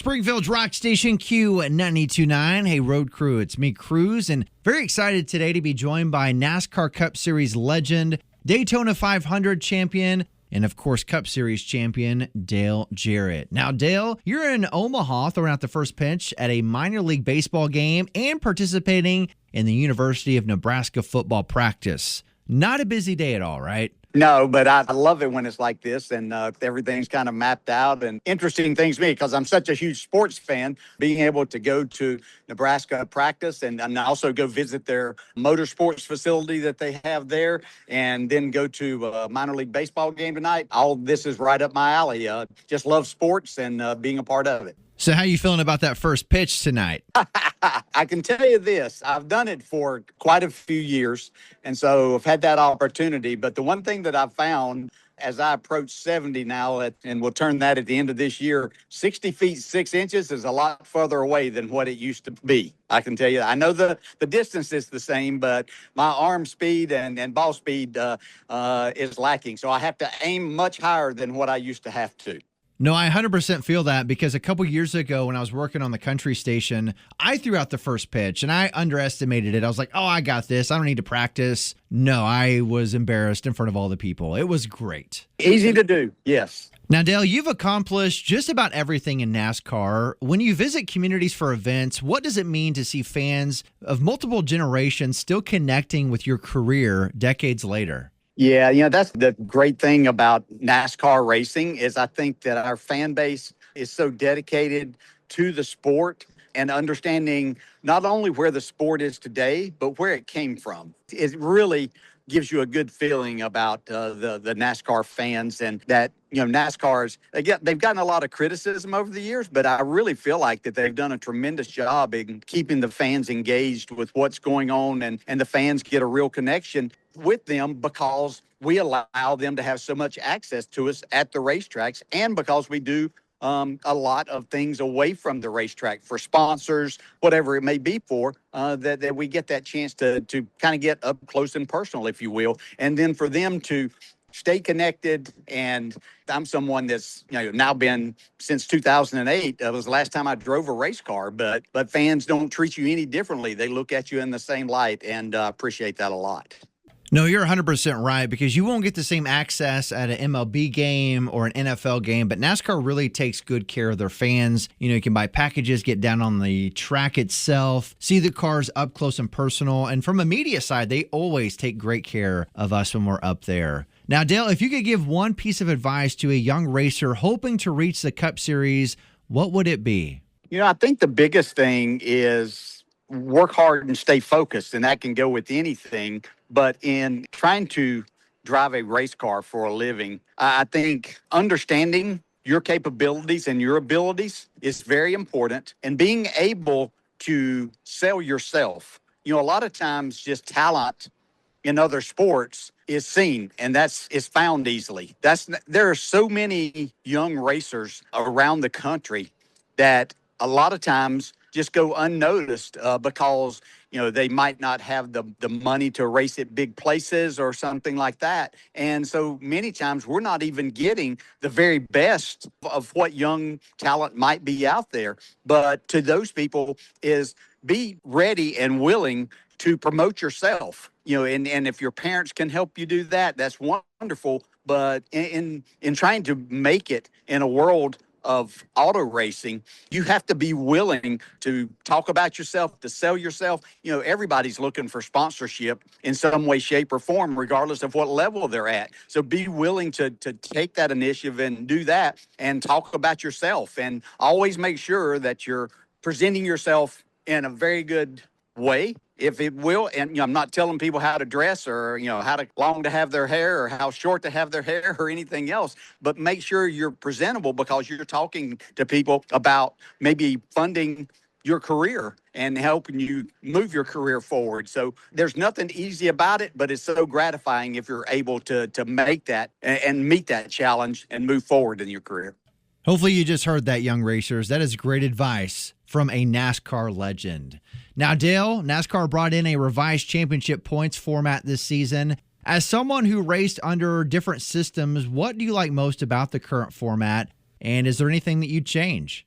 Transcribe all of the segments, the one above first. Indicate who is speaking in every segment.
Speaker 1: Springfield's Rock Station Q92.9. Hey, Road Crew, it's me, Cruz, and very excited today to be joined by NASCAR Cup Series legend, Daytona 500 champion, and of course, Cup Series champion, Dale Jarrett. Now, Dale, you're in Omaha throwing out the first pitch at a minor league baseball game and participating in the University of Nebraska football practice. Not a busy day at all, right?
Speaker 2: No, but I love it when it's like this and everything's kind of mapped out and interesting things to me because I'm such a huge sports fan. Being able to go to Nebraska practice and also go visit their motorsports facility that they have there and then go to a minor league baseball game tonight. All this is right up my alley. Just love sports and being a part of it.
Speaker 1: So how you feeling about that first pitch tonight?
Speaker 2: I can tell you this. I've done it for quite a few years, and so I've had that opportunity. But the one thing that I've found as I approach 70 now, and we'll turn that at the end of this year, 60 feet, 6 inches is a lot further away than what it used to be. I can tell you, I know the distance is the same, but my arm speed and ball speed is lacking. So I have to aim much higher than what I used to have to.
Speaker 1: No, I 100% feel that because a couple years ago when I was working on the country station, I threw out the first pitch and I underestimated it. I was like, oh, I got this. I don't need to practice. No, I was embarrassed in front of all the people. It was great.
Speaker 2: Easy to do, yes.
Speaker 1: Now, Dale, you've accomplished just about everything in NASCAR. When you visit communities for events, what does it mean to see fans of multiple generations still connecting with your career decades later?
Speaker 2: Yeah, that's the great thing about NASCAR racing is I think that our fan base is so dedicated to the sport and understanding not only where the sport is today, but where it came from. It really gives you a good feeling about the NASCAR fans and that, NASCAR's, they've gotten a lot of criticism over the years, but I really feel like that they've done a tremendous job in keeping the fans engaged with what's going on and the fans get a real connection with them because we allow them to have so much access to us at the racetracks and because we do a lot of things away from the racetrack for sponsors, whatever it may be for, that we get that chance to kind of get up close and personal, if you will. And then for them to stay connected. And I'm someone that's now been since 2008. That was the last time I drove a race car, but fans don't treat you any differently. They look at you in the same light and appreciate that a lot.
Speaker 1: No, you're 100% right because you won't get the same access at an MLB game or an NFL game, but NASCAR really takes good care of their fans. You can buy packages, get down on the track itself, see the cars up close and personal. And from a media side, they always take great care of us when we're up there. Now, Dale, if you could give one piece of advice to a young racer hoping to reach the Cup Series, what would it be?
Speaker 2: I think the biggest thing is work hard and stay focused, and that can go with anything. But in trying to drive a race car for a living, I think understanding your capabilities and your abilities is very important. And being able to sell yourself. A lot of times just talent in other sports is seen and is found easily. There are so many young racers around the country that a lot of times just go unnoticed because they might not have the money to race at big places or something like that. And so many times we're not even getting the very best of what young talent might be out there. But to those people is be ready and willing to promote yourself. And if your parents can help you do that, that's wonderful. But in trying to make it in a world of auto racing, you have to be willing to talk about yourself, to sell yourself. Everybody's looking for sponsorship in some way, shape, or form, regardless of what level they're at. So be willing to take that initiative and do that and talk about yourself and always make sure that you're presenting yourself in a very good way, if it will. And I'm not telling people how to dress or how long to have their hair or how short to have their hair or anything else, but make sure you're presentable because you're talking to people about maybe funding your career and helping you move your career forward. So there's nothing easy about it, but it's so gratifying if you're able to make that and meet that challenge and move forward in your career.
Speaker 1: Hopefully you just heard that, young racers. That is great advice from a NASCAR legend. Now, Dale, NASCAR brought in a revised championship points format this season. As someone who raced under different systems, what do you like most about the current format? And is there anything that you'd change?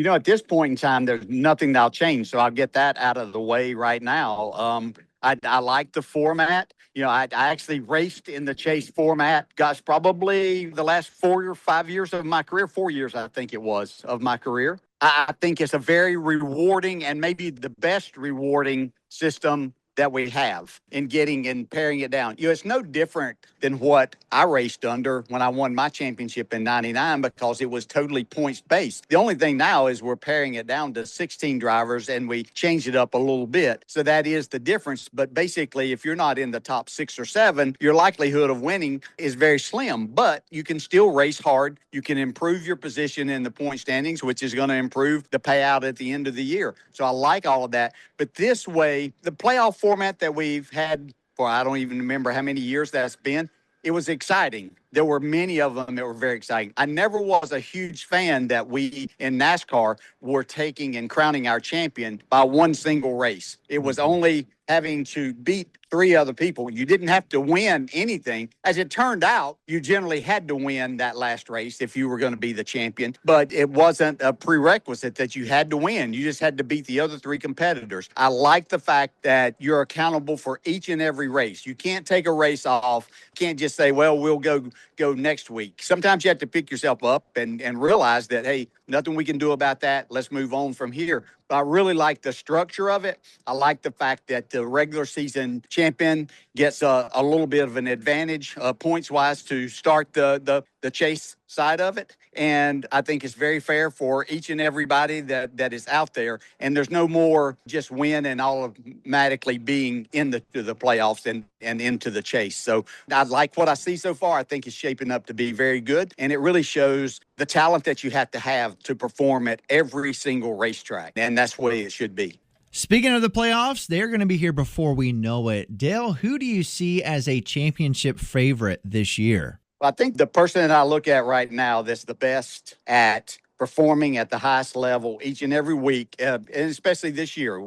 Speaker 2: At this point in time, there's nothing that'll change. So I'll get that out of the way right now. I like the format. I actually raced in the chase format, gosh, probably the last 4 or 5 years of my career, 4 years, I think it was, of my career. I think it's a very rewarding and maybe the best rewarding system that we have in getting and paring it down. It's no different than what I raced under when I won my championship in 99 because it was totally points based. The only thing now is we're paring it down to 16 drivers and we changed it up a little bit. So that is the difference. But basically, if you're not in the top 6 or 7, your likelihood of winning is very slim. But you can still race hard. You can improve your position in the point standings, which is going to improve the payout at the end of the year. So I like all of that. But this way, the playoff format that we've had for I don't even remember how many years that's been, it was exciting. There were many of them that were very exciting. I never was a huge fan that we in NASCAR were taking and crowning our champion by one single race. It was only having to beat 3 other people. You didn't have to win anything. As it turned out, you generally had to win that last race if you were going to be the champion, but it wasn't a prerequisite that you had to win. You just had to beat the other 3 competitors. I like the fact that you're accountable for each and every race. You can't take a race off. You can't just say, well, we'll go next week. Sometimes you have to pick yourself up and realize that, hey, nothing we can do about that. Let's move on from here. But I really like the structure of it. I like the fact that the regular season champion gets a little bit of an advantage points-wise to start the chase side of it. And I think it's very fair for each and everybody that is out there. And there's no more just win and automatically being in the playoffs and into the chase. So I like what I see so far. I think it's shaping up to be very good. And it really shows the talent that you have to perform at every single racetrack. And that's the way it should be.
Speaker 1: Speaking of the playoffs, they're going to be here before we know it. Dale, who do you see as a championship favorite this year?
Speaker 2: I think the person that I look at right now that's the best at performing at the highest level each and every week, and especially this year.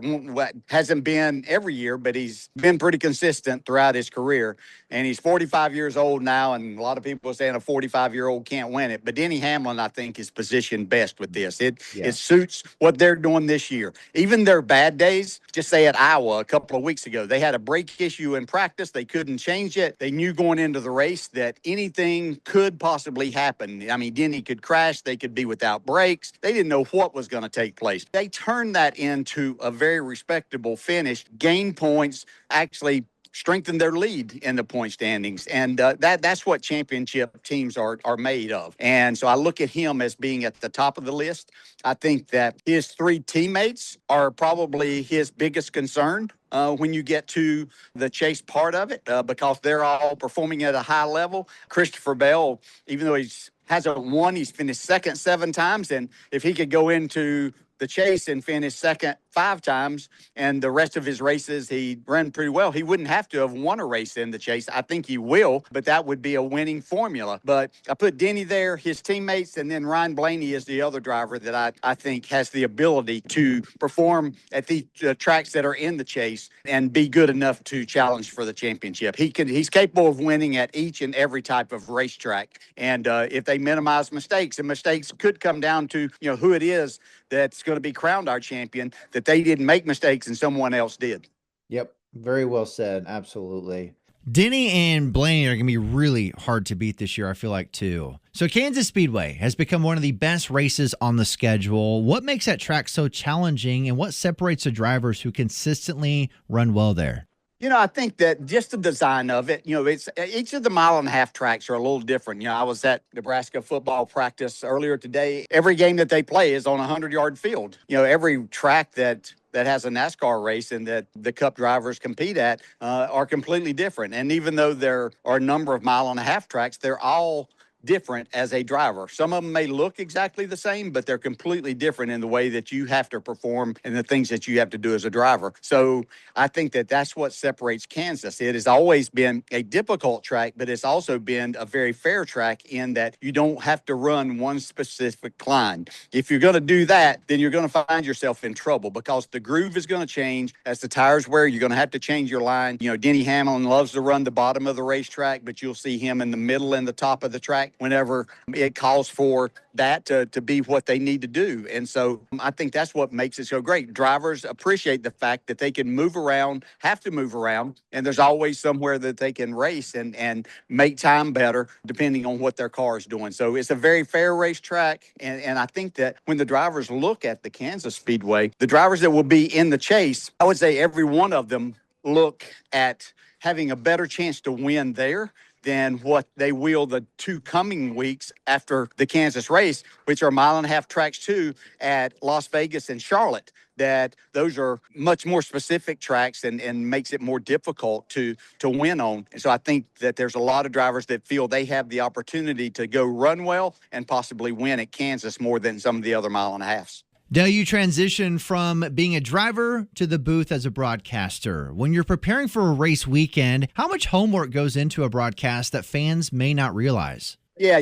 Speaker 2: Hasn't been every year, but he's been pretty consistent throughout his career. And he's 45 years old now, and a lot of people are saying a 45-year-old can't win it. But Denny Hamlin, I think, is positioned best with this. It suits what they're doing this year. Even their bad days, just say at Iowa a couple of weeks ago, they had a brake issue in practice. They couldn't change it. They knew going into the race that anything could possibly happen. I mean, Denny could crash. They could be without brakes. They didn't know what was going to take place. They turned that into a very respectable finish, gained points, actually strengthen their lead in the point standings. And that's what championship teams are made of. And so I look at him as being at the top of the list. I think that his 3 teammates are probably his biggest concern when you get to the chase part of it because they're all performing at a high level. Christopher Bell, even though hasn't won, he's finished second 7 times. And if he could go into the chase and finish second 5 times, and the rest of his races he ran pretty well, he wouldn't have to have won a race in the chase. I think he will, but that would be a winning formula. But I put Denny there, his teammates, and then Ryan Blaney is the other driver that I think has the ability to perform at the tracks that are in the chase and be good enough to challenge for the championship. He's capable of winning at each and every type of racetrack. And if they minimize mistakes, and mistakes could come down to who it is that's going to be crowned our champion, that they didn't make mistakes and someone else did.
Speaker 3: Yep. Very well said. Absolutely.
Speaker 1: Denny and Blaney are going to be really hard to beat this year, I feel like, too. So Kansas Speedway has become one of the best races on the schedule. What makes that track so challenging, and what separates the drivers who consistently run well there?
Speaker 2: I think that just the design of it, it's each of the 1.5-mile tracks are a little different. I was at Nebraska football practice earlier today. Every game that they play is on a 100-yard field. Every track that has a NASCAR race and that the Cup drivers compete at are completely different. And even though there are a number of 1.5-mile tracks, they're all different as a driver. Some of them may look exactly the same, but they're completely different in the way that you have to perform and the things that you have to do as a driver. So I think that that's what separates Kansas. It has always been a difficult track, but it's also been a very fair track in that you don't have to run one specific line. If you're going to do that, then you're going to find yourself in trouble because the groove is going to change as the tires wear. You're going to have to change your line. Denny Hamlin loves to run the bottom of the racetrack, but you'll see him in the middle and the top of the track. whenever it calls for that to be what they need to do. And so I think that's what makes it so great. Drivers appreciate the fact that they can move around, have to move around, and there's always somewhere that they can race and make time better depending on what their car is doing. So it's a very fair racetrack. And I think that when the drivers look at the Kansas Speedway, the drivers that will be in the chase, I would say every one of them look at having a better chance to win there than what they will the 2 coming weeks after the Kansas race, which are mile-and-a-half tracks too at Las Vegas and Charlotte. That those are much more specific tracks and makes it more difficult to win on. And so I think that there's a lot of drivers that feel they have the opportunity to go run well and possibly win at Kansas more than some of the other mile-and-a-halves.
Speaker 1: Dale, you transition from being a driver to the booth as a broadcaster. When you're preparing for a race weekend, how much homework goes into a broadcast that fans may not realize?
Speaker 2: Yeah,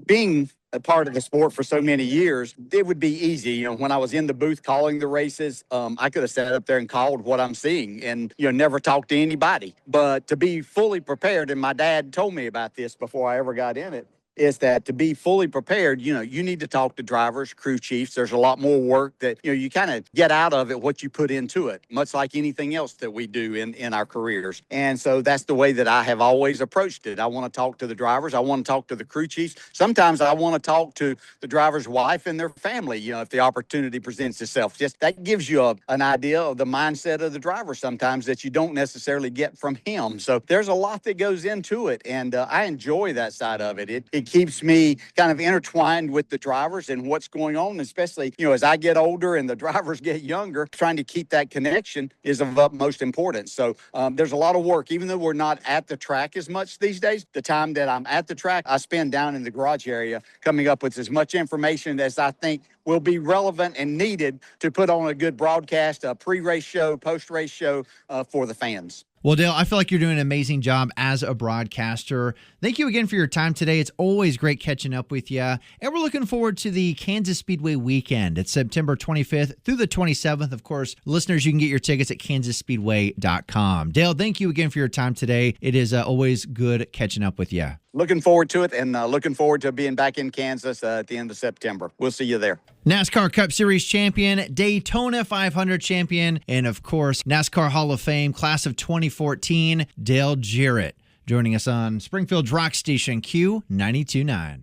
Speaker 2: being a part of the sport for so many years, it would be easy. When I was in the booth calling the races, I could have sat up there and called what I'm seeing and, never talked to anybody. But to be fully prepared, and my dad told me about this before I ever got in it, is that to be fully prepared, you need to talk to drivers, crew chiefs. There's a lot more work that, you kind of get out of it what you put into it, much like anything else that we do in our careers. And so that's the way that I have always approached it. I want to talk to the drivers. I want to talk to the crew chiefs. Sometimes I want to talk to the driver's wife and their family, if the opportunity presents itself. Just that gives you an idea of the mindset of the driver sometimes that you don't necessarily get from him. So there's a lot that goes into it, and I enjoy that side of it. It keeps me kind of intertwined with the drivers and what's going on, especially, as I get older and the drivers get younger, trying to keep that connection is of utmost importance. So there's a lot of work, even though we're not at the track as much these days. The time that I'm at the track, I spend down in the garage area coming up with as much information as I think will be relevant and needed to put on a good broadcast, a pre-race show, post-race show for the fans.
Speaker 1: Well, Dale, I feel like you're doing an amazing job as a broadcaster. Thank you again for your time today. It's always great catching up with you. And we're looking forward to the Kansas Speedway weekend. It's September 25th through the 27th. Of course, listeners, you can get your tickets at kansasspeedway.com. Dale, thank you again for your time today. It is always good catching up with you.
Speaker 2: Looking forward to it, and looking forward to being back in Kansas at the end of September. We'll see you there.
Speaker 1: NASCAR Cup Series champion, Daytona 500 champion, and of course, NASCAR Hall of Fame class of 2014, Dale Jarrett, joining us on Springfield's Rock Station Q92.9.